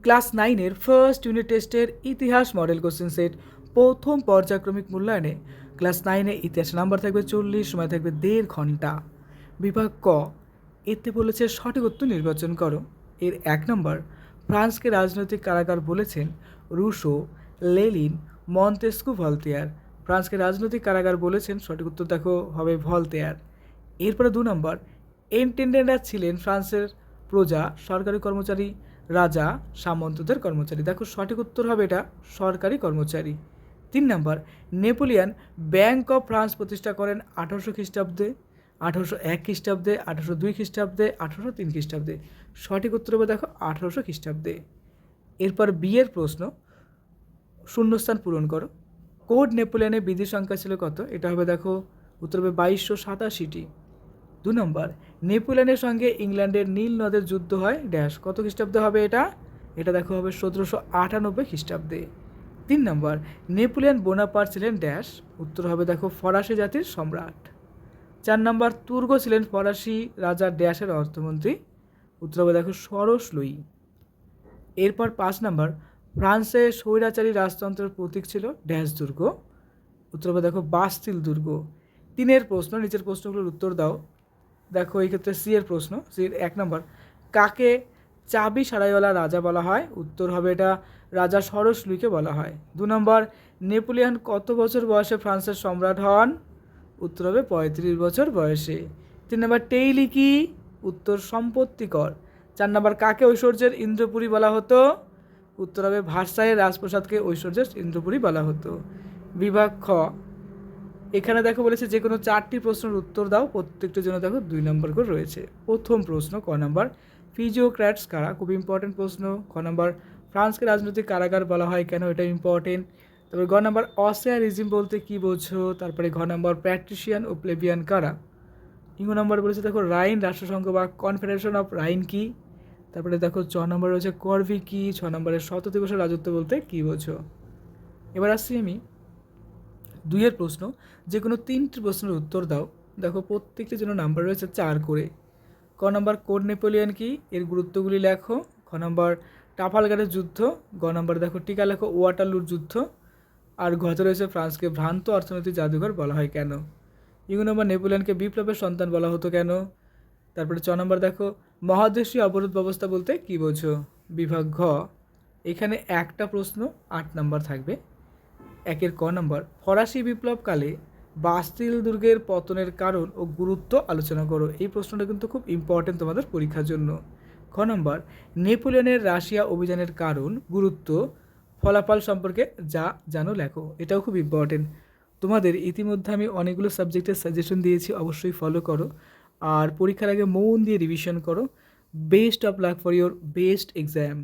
Class 9-এর first unit টেস্টের ইতিহাস model question set প্রথম পর্যায়ক্রমিক মূল্যায়নে ক্লাস 9-এ ইতিহাস নাম্বার থাকবে 40, সময় থাকবে 1.5 ঘন্টা। বিভাগ ক, এতে বলেছে সঠিক উত্তর নির্বাচন করো। এর 1 নম্বর, ফ্রান্সকে রাজনৈতিক কারাগার বলেছেন রুশো, লেনিন, মন্তেস্কু, ভলতেয়ার। ফ্রান্সকে রাজনৈতিক কারাগার বলেছেন, সঠিক উত্তর দেখো হবে ভলতেয়ার। এরপরে 2 নম্বর, ইন্টেন্ডেন্টরা ছিলেন ফ্রান্সের প্রজা, সরকারি কর্মচারী, রাজা, সামন্তদের কর্মচারী। দেখো সঠিক উত্তর হবে এটা সরকারি কর্মচারী। 3 নম্বর, নেপোলিয়ান ব্যাংক অফ ফ্রান্স প্রতিষ্ঠা করেন 1800 খ্রিস্টাব্দে, 1801 খ্রিস্টাব্দে, 1802 খ্রিস্টাব্দে, 1803 খ্রিস্টাব্দে। সঠিক উত্তর হবে দেখো 1800 খ্রিস্টাব্দে। এরপর বিয়ের প্রশ্ন, শূন্যস্থান পূরণ করো। কোড নেপোলিয়নের বিধি সংখ্যা ছিল কত? এটা হবে দেখো উত্তর হবে 2287টি। 2 নম্বর, নেপোলিয়নের সঙ্গে ইংল্যান্ডের নীল নদের যুদ্ধ হয় ড্যাশ, কত খ্রিস্টাব্দে হবে এটা? এটা দেখো হবে 1798 খ্রিস্টাব্দে। 3 নম্বর, নেপোলিয়ন বোনাপার্ট ছিলেন ড্যাশ, উত্তর হবে দেখো ফরাসি জাতির সম্রাট। 4 নম্বর, তুর্গ ছিলেন ফরাসি রাজা ড্যাশের অর্থমন্ত্রী, উত্তর হবে দেখো সরস লুই। এরপর 5 নম্বর, ফ্রান্সে স্বৈরাচারী রাজতন্ত্রের প্রতীক ছিল ড্যাশ দুর্গ, উত্তর হবে দেখো বাস্তিল দুর্গ। 3-এর প্রশ্ন, নিচের প্রশ্নগুলোর উত্তর দাও। দেখো এই ক্ষেত্রে সি এর প্রশ্ন, সি এর 1 নম্বর, কাকে চাবি সারাইওয়ালা রাজা বলা হয়? উত্তর হবে এটা রাজা সরস লুইকে বলা হয়। 2 নম্বর, নেপোলিয়ন কত বছর বয়সে ফ্রান্সের সম্রাট হন? উত্তর হবে 35 বছর বয়সে। 3 নম্বর, টেইলি কি? উত্তর সম্পত্তিকর। 4 নম্বর, কাকে ঐশ্বর্যের ইন্দ্রপুরী বলা হতো? উত্তর হবে ভার্সাইয়ের রাজপ্রাসাদকে ঐশ্বর্যের ইন্দ্রপুরী বলা হতো। বিভাগ খ, এখানে দেখো বলেছে যে কোনো 4টি প্রশ্নের উত্তর দাও, প্রত্যেকটির জন্য দেখো 2 নম্বর করে রয়েছে। প্রথম প্রশ্ন ক নম্বর, ফিজিওক্র্যাটস কারা? খুব ইম্পর্টেন্ট প্রশ্ন। খ নম্বর, ফ্রান্সকে রাজনৈতিক কারাগার বলা হয় কেন? এটা ইম্পর্টেন্ট। তারপরে গ নম্বর, অস্ট্রিয়া রিজিম বলতে কী বোঝো? তারপরে ঘ নম্বর, প্যাট্রিশিয়ান ও প্লেবিয়ান কারা? ইঙ্গ নম্বর বলেছে দেখো রাইন রাষ্ট্রসংঘ বা কনফেডারেশন অফ রাইন কি? তারপরে দেখো চ নম্বর রয়েছে করভি কি? 6 নম্বরে শত দিবসের রাজত্ব বলতে কী বোঝো? এবার আসছি আমি 2-এর প্রশ্ন, যে কোনো 3টি প্রশ্নের উত্তর দাও। দেখো প্রত্যেকটির জন্য নাম্বার রয়েছে 4 করে। ক নম্বর, কোড নেপোলিয়ন কি? এর গুরুত্বগুলি লেখো। খ নম্বর, ট্রাফালগারের যুদ্ধ। গ নম্বর দেখো টিকা লেখো ওয়াটারলুর যুদ্ধ। আর ঘতে রয়েছে ফ্রান্সকে ভ্রান্ত অর্থনৈতিক জাদুঘর বলা হয় কেন? ইউ নম্বর, নেপোলিয়নকে বিপ্লবের সন্তান বলা হতো কেন? তারপরে চ নম্বর দেখো মহাদেশীয় অবরোধ ব্যবস্থা বলতে কী বোঝো? বিভাগ ঘ, এখানে একটা প্রশ্ন 8 নম্বর থাকবে। 1-এর ক নম্বর, ফরাসি বিপ্লবকালে বাস্তিল দুর্গের পতনের কারণ ও গুরুত্ব আলোচনা করো। এই প্রশ্নটা কিন্তু খুব ইম্পর্টেন্ট তোমাদের পরীক্ষার জন্য। খ নম্বর, নেপোলিয়নের রাশিয়া অভিযানের কারণ, গুরুত্ব, ফলাফল সম্পর্কে যা জানো লেখো। এটাও খুব ইম্পর্টেন্ট। তোমাদের ইতিমধ্যে আমি অনেকগুলো সাবজেক্টের সাজেশন দিয়েছি, অবশ্যই ফলো করো। আর পরীক্ষার আগে মন দিয়ে রিভিশন করো। Best of luck for your best exam.